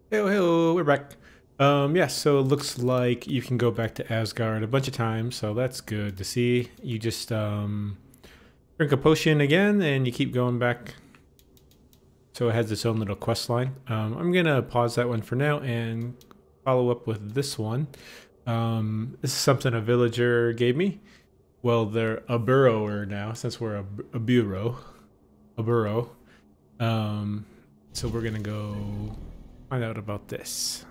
Hello, we're back. Yeah, so it looks like you can go back to Asgard a bunch of times, so that's good to see. You just drink a potion again, and you keep going back. So it has its own little quest line. I'm gonna pause that one for now and follow up with this one. This is something a villager gave me. Well, they're a burrower now, since we're a bureau. A burrow. So we're gonna go find out about this.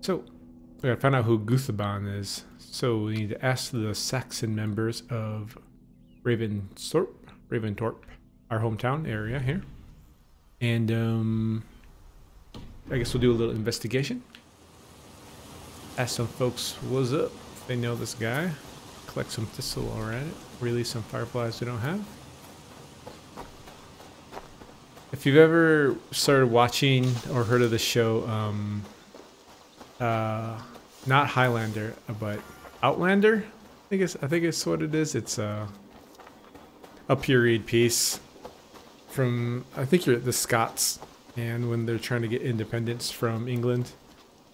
So, we gotta find out who Guthaban is. So we need to ask the Saxon members of Raventorp, our hometown area here. And I guess we'll do a little investigation. Ask some folks what's up, if they know this guy. Collect some thistle while we're at it. Release some fireflies we don't have. If you've ever started watching or heard of the show, not Highlander, but Outlander, I think it's what it is. It's a period piece from, I think you're the Scots, and when they're trying to get independence from England,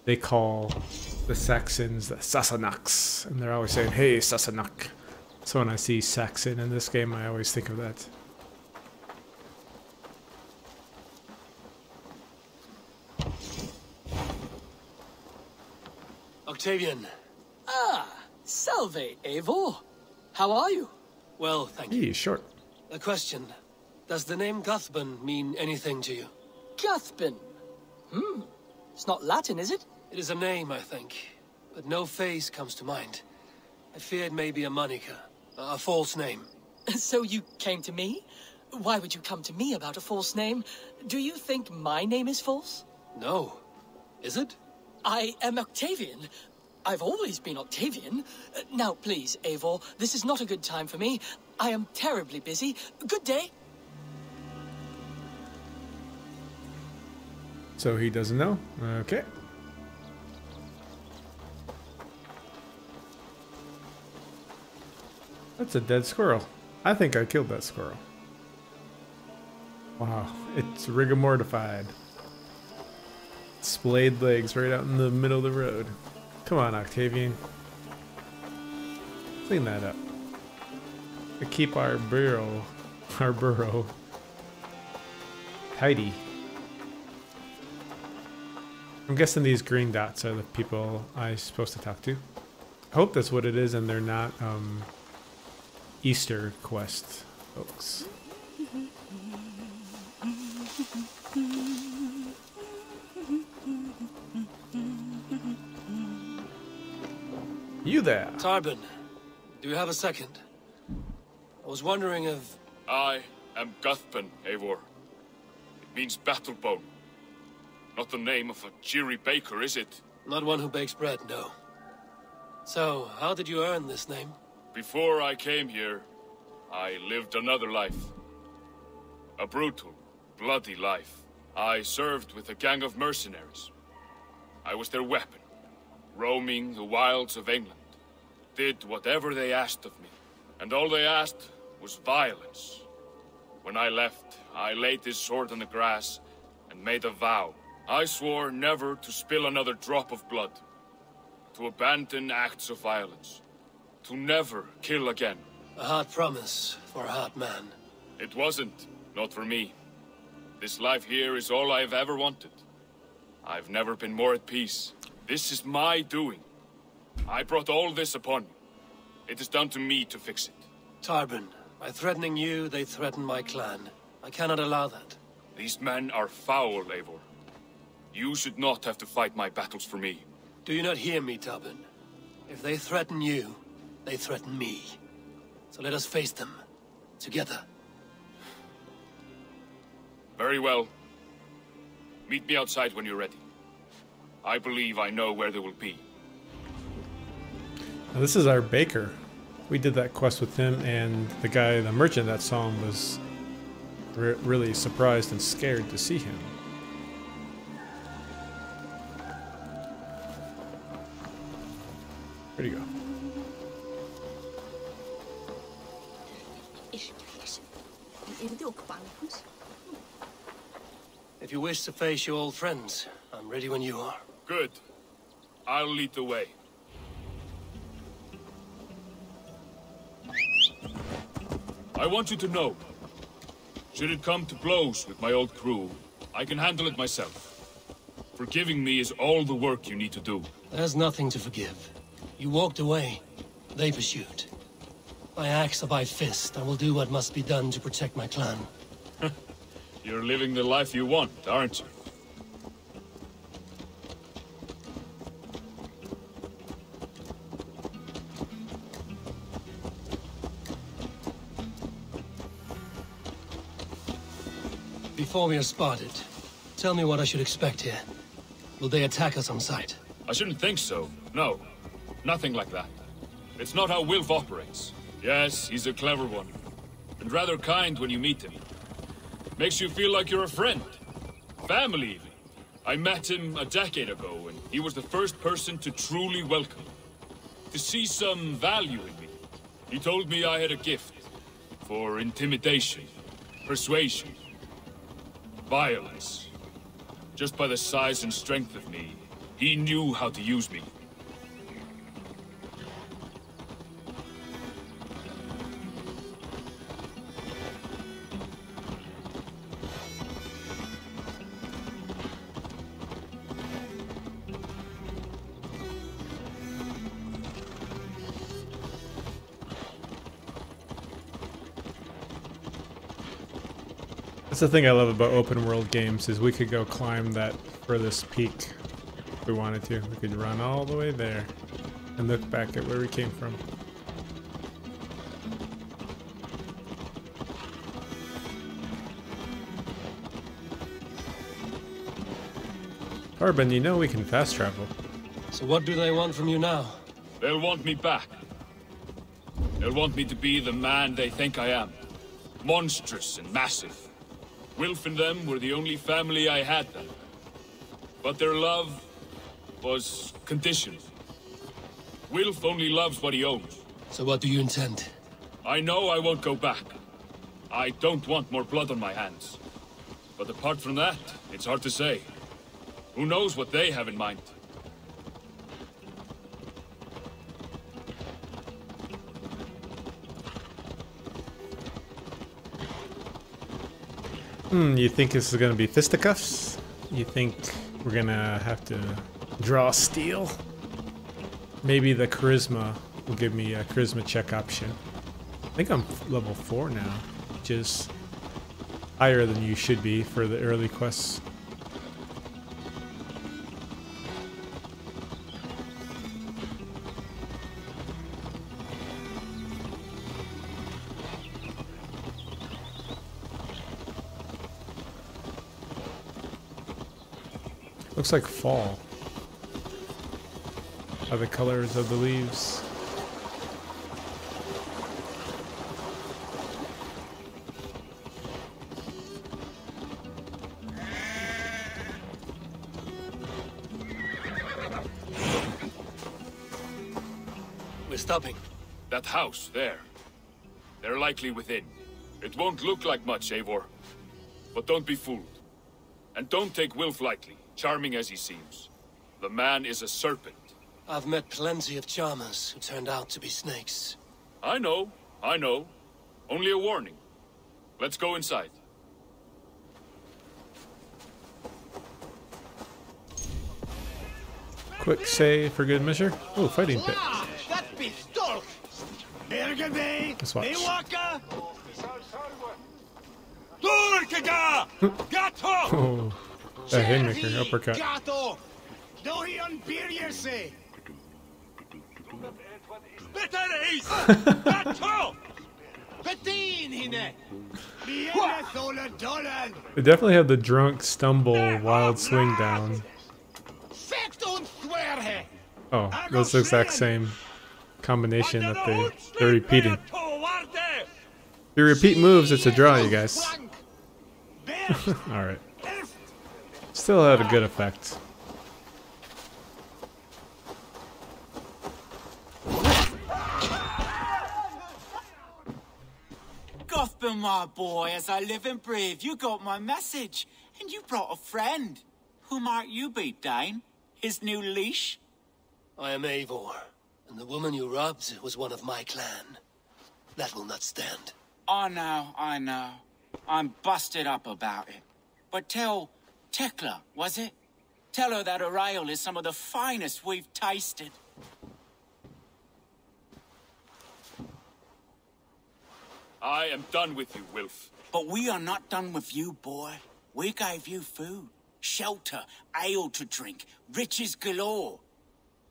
they call the Saxons the Sassenachs, and they're always saying, "Hey, Sassenach." So when I see Saxon in this game, I always think of that. Octavian. Ah, salve, Eivor. How are you? Well, thank you. Hey, short. A question. Does the name Guthban mean anything to you? Cuthbin. It's not Latin, is it? It is a name, I think, but no face comes to mind. I fear it may be a moniker, a false name. So you came to me? Why would you come to me about a false name? Do you think my name is false? No. Is it? I am Octavian. I've always been Octavian. Now, please, Eivor, this is not a good time for me. I am terribly busy. Good day. So he doesn't know? Okay. That's a dead squirrel. I think I killed that squirrel. Wow, it's rigor mortified. Splayed legs right out in the middle of the road. Come on, Octavian. Clean that up. To keep our burrow tidy. I'm guessing these green dots are the people I'm supposed to talk to. I hope that's what it is and they're not Easter quest folks. You there? Tarbin, do you have a second? I was wondering if... I am Guthban, Eivor. It means battle bone. Not the name of a cheery baker, is it? Not one who bakes bread, no. So, how did you earn this name? Before I came here, I lived another life. A brutal, bloody life. I served with a gang of mercenaries. I was their weapon, roaming the wilds of England. Did whatever they asked of me. And all they asked was violence. When I left, I laid this sword on the grass and made a vow. I swore never to spill another drop of blood, to abandon acts of violence, to never kill again. A hard promise for a hard man. It wasn't, not for me. This life here is all I've ever wanted. I've never been more at peace. This is my doing. I brought all this upon you. It is down to me to fix it. Tarbin, by threatening you, they threaten my clan. I cannot allow that. These men are foul, Eivor. You should not have to fight my battles for me. Do you not hear me, Tarbin? If they threaten you, they threaten me. So let us face them. Together. Very well. Meet me outside when you're ready. I believe I know where they will be. Now, this is our baker. We did that quest with him, and the guy, the merchant that saw him, was really surprised and scared to see him. Where'd he go? If you wish to face your old friends, I'm ready when you are. Good. I'll lead the way. I want you to know, should it come to blows with my old crew, I can handle it myself. Forgiving me is all the work you need to do. There's nothing to forgive. You walked away. They pursued. By axe or by fist, I will do what must be done to protect my clan. You're living the life you want, aren't you? Before we are spotted, tell me what I should expect here. Will they attack us on sight? I shouldn't think so. No. Nothing like that. It's not how Wilf operates. Yes, he's a clever one. And rather kind when you meet him. Makes you feel like you're a friend. Family, even. I met him a decade ago, and he was the first person to truly welcome me. To see some value in me. He told me I had a gift. For intimidation. Persuasion. Violence. Just by the size and strength of me, he knew how to use me. That's the thing I love about open world games is we could go climb that furthest peak if we wanted to. We could run all the way there and look back at where we came from. Carbon, you know we can fast travel. So what do they want from you now? They'll want me back. They'll want me to be the man they think I am. Monstrous and massive. Wilf and them were the only family I had then. But their love was conditional. Wilf only loves what he owns. So what do you intend? I know I won't go back. I don't want more blood on my hands. But apart from that, it's hard to say. Who knows what they have in mind? You think this is gonna be fisticuffs? You think we're gonna have to draw steel? Maybe the charisma will give me a charisma check option. I think I'm level 4 now, which is higher than you should be for the early quests. Looks like fall. Are the colors of the leaves? We're stopping. That house, there. They're likely within. It won't look like much, Eivor. But don't be fooled. And don't take Wilf lightly, charming as he seems. The man is a serpent. I've met plenty of charmers who turned out to be snakes. I know. Only a warning. Let's go inside. Quick save for good measure. Oh, fighting pit. Let's watch. Oh, that haymaker uppercut. They definitely have the drunk stumble wild swing down. Oh, that's the exact same combination that they're repeating. If you repeat moves, it's a draw, you guys. Alright. Still had a good effect. Gotham, my boy, as I live and breathe, you got my message. And you brought a friend. Who might you be, Dane? His new leash? I am Eivor, and the woman you robbed was one of my clan. That will not stand. I know. I'm busted up about it. But tell Tekla, was it? Tell her that her ale is some of the finest we've tasted. I am done with you, Wilf. But we are not done with you, boy. We gave you food, shelter, ale to drink, riches galore.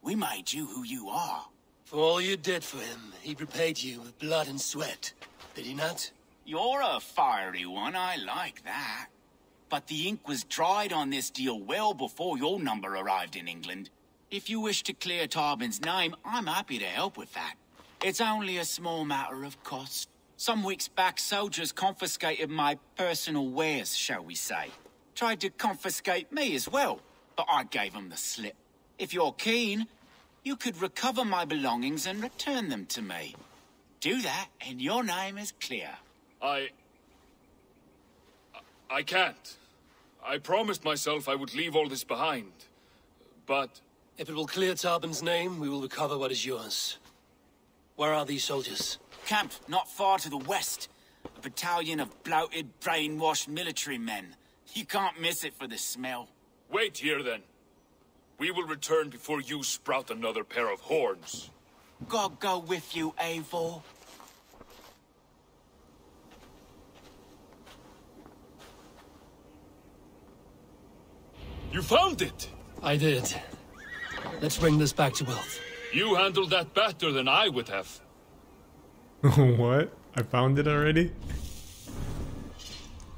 We made you who you are. For all you did for him, he repaid you with blood and sweat. Did he not? You're a fiery one, I like that. But the ink was dried on this deal well before your number arrived in England. If you wish to clear Tarbin's name, I'm happy to help with that. It's only a small matter of cost. Some weeks back, soldiers confiscated my personal wares, shall we say. Tried to confiscate me as well, but I gave them the slip. If you're keen, you could recover my belongings and return them to me. Do that, and your name is clear. I can't. I promised myself I would leave all this behind. But... If it will clear Tarbin's name, we will recover what is yours. Where are these soldiers? Camped not far to the west. A battalion of bloated, brainwashed military men. You can't miss it for the smell. Wait here, then. We will return before you sprout another pair of horns. God go with you, Eivor. You found it! I did. Let's bring this back to Wilf. You handled that better than I would have. What? I found it already?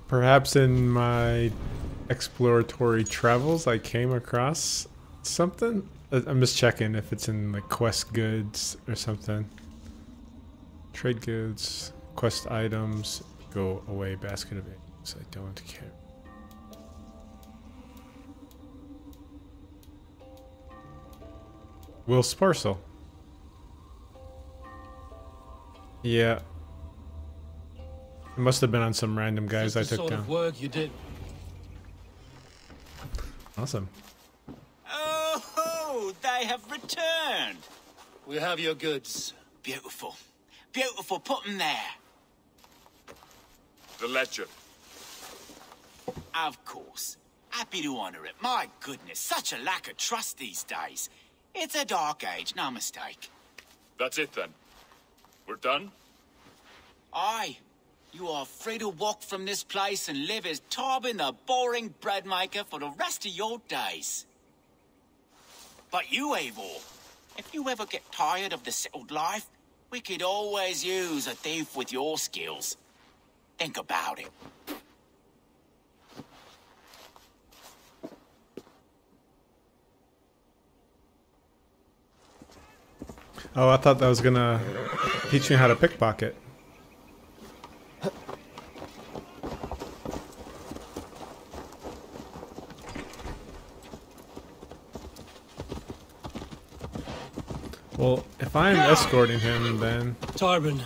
Perhaps in my exploratory travels I came across something? I'm just checking if it's in like quest goods or something. Trade goods, quest items, go away, basket of items. I don't care. Will's parcel. Yeah. It must have been on some random guys I took sort down. of work you did. Awesome. Oh, they have returned. We have your goods. Beautiful. Beautiful, put them there. The ledger. Of course. Happy to honor it. My goodness, such a lack of trust these days. It's a dark age, no mistake. That's it then. We're done? Aye. You are free to walk from this place and live as Tarbin the boring bread maker for the rest of your days. But you, Eivor, if you ever get tired of the settled life, we could always use a thief with your skills. Think about it. Oh, I thought that was gonna teach me how to pickpocket. Well, if I'm escorting him, then Tarbin,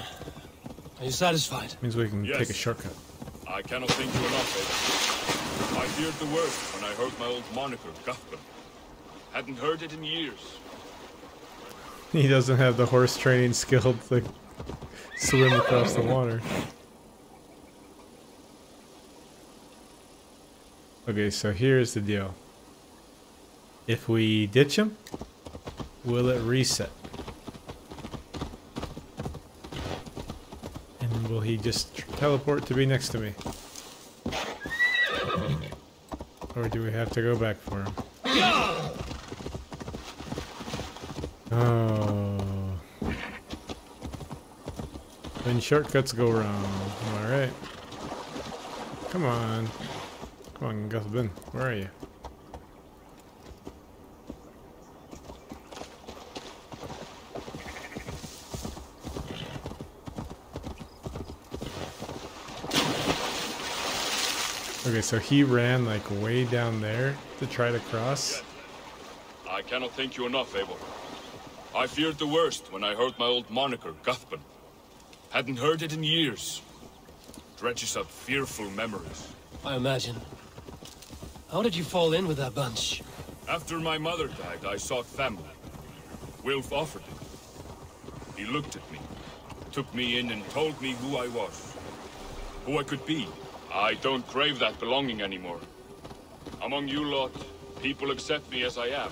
are you satisfied? means we can Yes. take a shortcut. I cannot thank you enough, Eivor. I feared the worst when I heard my old moniker, Guthrum. Hadn't heard it in years. He doesn't have the horse training skill to swim across the water. Okay, so here's the deal. If we ditch him, will it reset? And will he just teleport to be next to me? Or do we have to go back for him? Oh. When shortcuts go wrong. Alright. Come on. Come on, Guthrum. Where are you? Okay, so he ran like way down there to try to cross. I cannot thank you enough, Eivor. I feared the worst when I heard my old moniker, Guthrum. Hadn't heard it in years. Dredges up fearful memories. I imagine. How did you fall in with that bunch? After my mother died, I sought family. Wilf offered it. He looked at me, took me in and told me who I was. Who I could be. I don't crave that belonging anymore. Among you lot, people accept me as I am.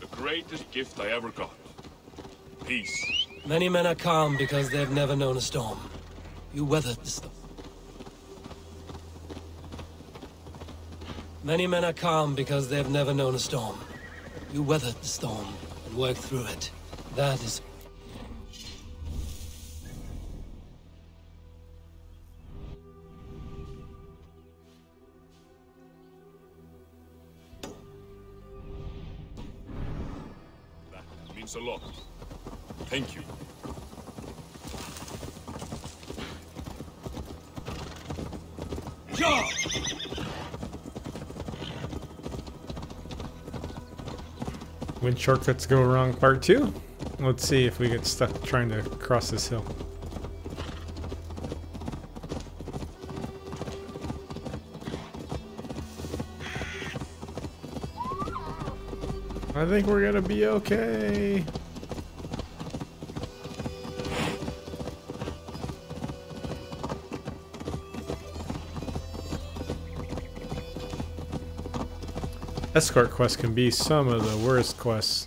The greatest gift I ever got. Peace. Many men are calm because they've never known a storm. You weathered the storm. Many men are calm because they've never known a storm. You weathered the storm and worked through it. That is... That means a lot. Thank you. Ja! When shortcuts go wrong, part 2. Let's see if we get stuck trying to cross this hill. I think we're gonna be okay. Escort quests can be some of the worst quests.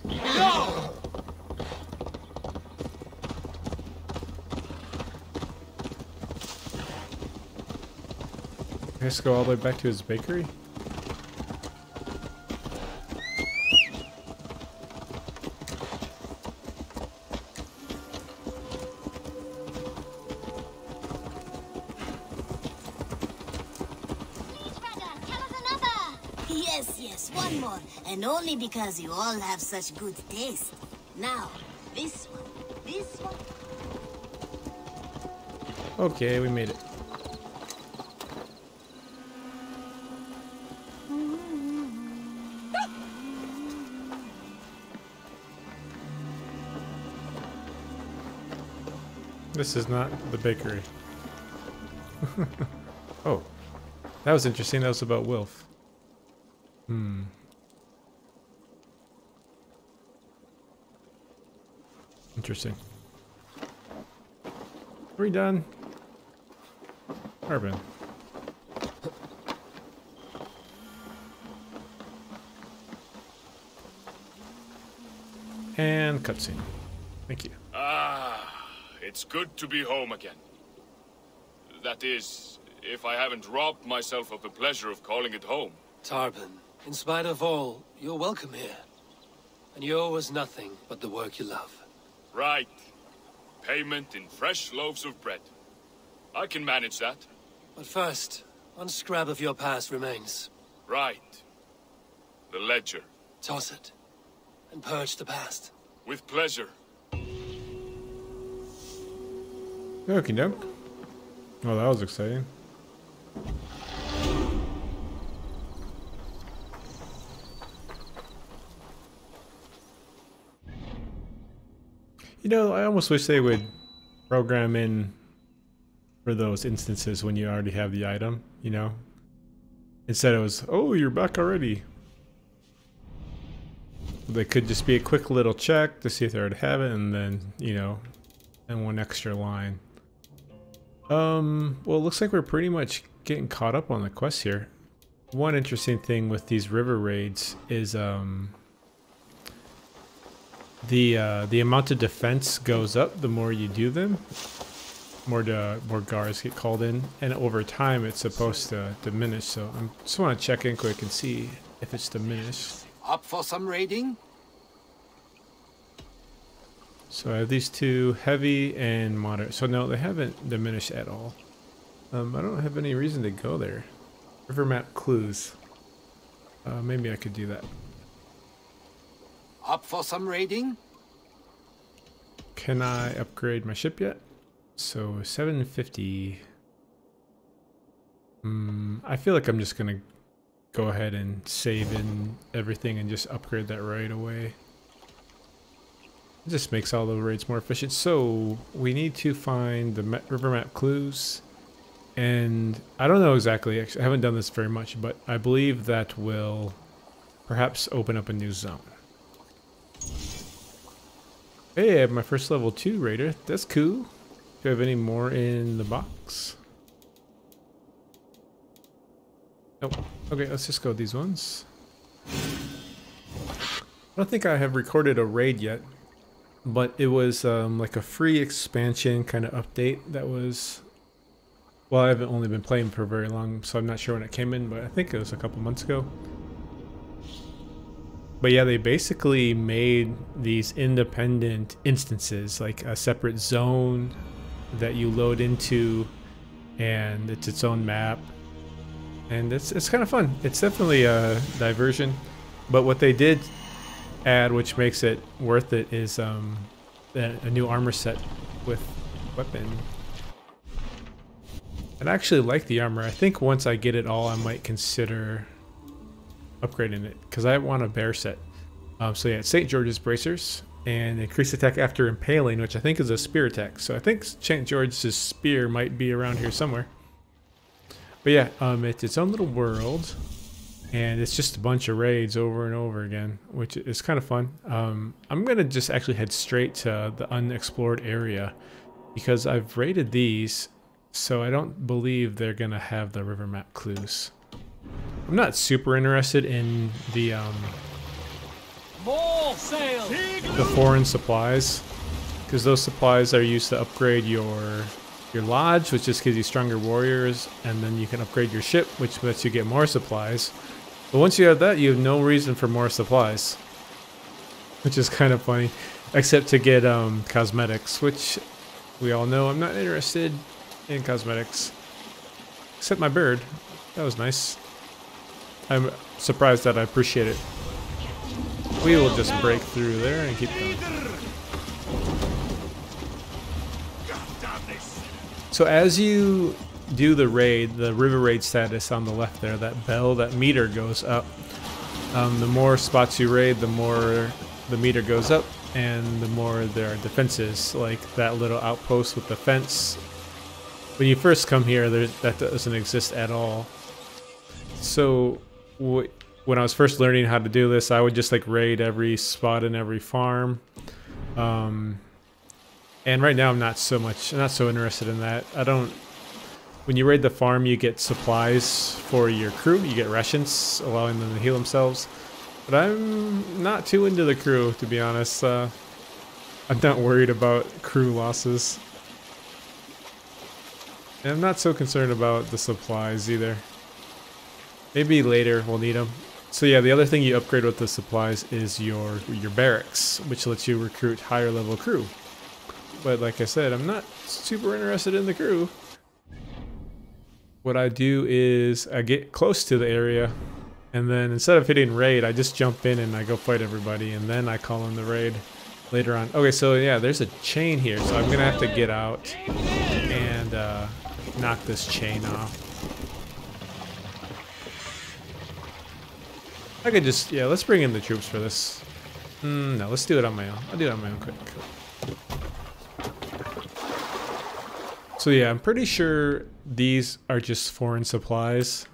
Let's go all the way back to his bakery. Yes, one more. And only because you all have such good taste. Now, this one, this one. Okay, we made it. This is not the bakery. Oh, that was interesting. That was about Wilf. Interesting. Are we done? Carbon. And cutscene. Thank you. Ah, it's good to be home again. That is, if I haven't robbed myself of the pleasure of calling it home. Tarban, in spite of all, you're welcome here. And you owe us nothing but the work you love. Right. Payment in fresh loaves of bread. I can manage that. But first, one scrap of your past remains. Right. The ledger. Toss it, and purge the past. With pleasure. Okie doke. Oh, that was exciting. You know, I almost wish they would program in for those instances when you already have the item, you know? Instead it was, oh, you're back already. They could just be a quick little check to see if they already have it, and then, you know, and one extra line. Well, it looks like we're pretty much getting caught up on the quest here. One interesting thing with these river raids is the amount of defense goes up the more you do them. More guards get called in, and over time it's supposed to diminish. So I just want to check in quick and see if it's diminished. Up for some raiding? So I have these two, heavy and moderate. So no, they haven't diminished at all. I don't have any reason to go there. River map clues. Maybe I could do that. Up for some raiding? Can I upgrade my ship yet? So 750. I feel like I'm just gonna go ahead and save in everything and just upgrade that right away. It just makes all the raids more efficient. So we need to find the river map clues, And I don't know exactly, actually, I haven't done this very much, but I believe that will perhaps open up a new zone. Hey, I have my first level 2 raider. That's cool. Do I have any more in the box? Nope. Okay, let's just go with these ones. I don't think I have recorded a raid yet, but it was like a free expansion kind of update that was... Well, I haven't only been playing for very long, so I'm not sure when it came in, but I think it was a couple months ago. But yeah, they basically made these independent instances, like a separate zone that you load into, and it's its own map. And it's kind of fun. It's definitely a diversion. But what they did add, which makes it worth it, is a new armor set with weapon. And I actually like the armor. I think once I get it all, I might consider upgrading it, because I want a bear set. So yeah, it's St. George's bracers, and increased attack after impaling, which I think is a spear attack. So I think St. George's spear might be around here somewhere. But yeah, it's its own little world, and it's just a bunch of raids over and over again, which is kind of fun. I'm gonna just actually head straight to the unexplored area, because I've raided these, so I don't believe they're gonna have the river map clues. I'm not super interested in the foreign supplies, because those supplies are used to upgrade your lodge, which just gives you stronger warriors, and then you can upgrade your ship, which lets you get more supplies. But once you have that, you have no reason for more supplies, which is kind of funny, except to get cosmetics, which we all know I'm not interested in cosmetics, except my bird. That was nice. I'm surprised that I appreciate it. We will just break through there and keep going. So as you do the raid, the river raid status on the left there, that bell, that meter goes up. The more spots you raid, the more the meter goes up, and the more there are defenses, like that little outpost with the fence. When you first come here, that doesn't exist at all. So when I was first learning how to do this, I would just like raid every spot in every farm. And right now I'm not so interested in that. When you raid the farm, you get supplies for your crew. You get rations, allowing them to heal themselves. But I'm not too into the crew, to be honest. I'm not worried about crew losses. And I'm not so concerned about the supplies either. Maybe later we'll need them. So yeah, the other thing you upgrade with the supplies is your barracks, which lets you recruit higher level crew. But like I said, I'm not super interested in the crew. What I do is I get close to the area, and then instead of hitting raid, I just jump in and I go fight everybody, and then I call in the raid later on. Okay, so yeah, there's a chain here, so I'm gonna have to get out and knock this chain off. I could just, yeah, let's bring in the troops for this. No, let's do it on my own. I'll do it on my own quick. So yeah, I'm pretty sure these are just foreign supplies,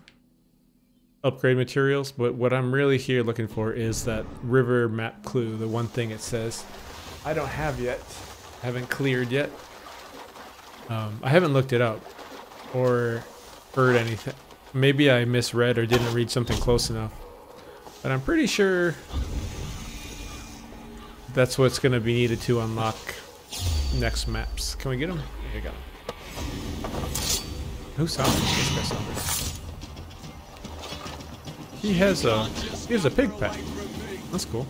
upgrade materials, but what I'm really here looking for is that river map clue, the one thing it says I don't have yet, haven't cleared yet. I haven't looked it up or heard anything. Maybe I misread or didn't read something close enough, but I'm pretty sure that's what's going to be needed to unlock next maps. Can we get them? There you go. Who saw me? This guy saw me. He has a pig pet. That's cool.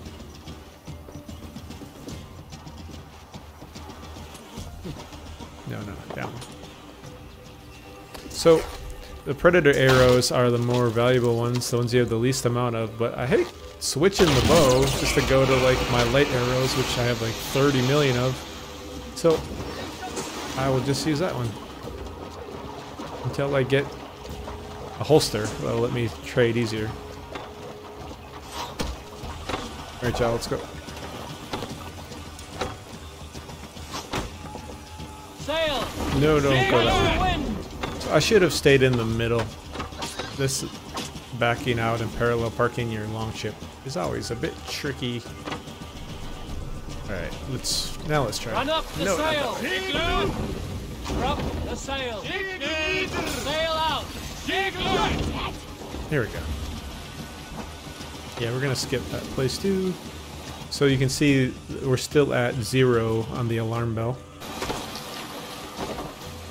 No, down. So the predator arrows are the more valuable ones, the ones you have the least amount of, but I hate switching the bow just to go to like my light arrows, which I have like 30 million of. So I will just use that one until I get a holster that'll let me trade easier. Alright, child, let's go. Sail! No, don't go that way. I should have stayed in the middle. This backing out and parallel parking your longship is always a bit tricky. Alright, let's try. Run up the sail! Up the sail! Sail out! Here we go. Yeah, we're gonna skip that place too. So you can see we're still at 0 on the alarm bell.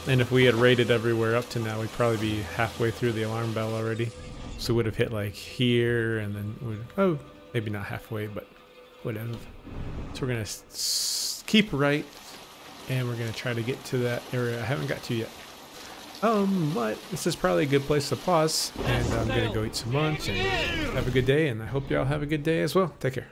And if we had raided everywhere up to now, we'd probably be halfway through the alarm bell already. So would have hit like here and then would, oh, maybe not halfway, but would have. So we're gonna keep right, and we're gonna try to get to that area I haven't got to yet. But this is probably a good place to pause, and I'm gonna go eat some lunch and have a good day, and I hope y'all have a good day as well. Take care.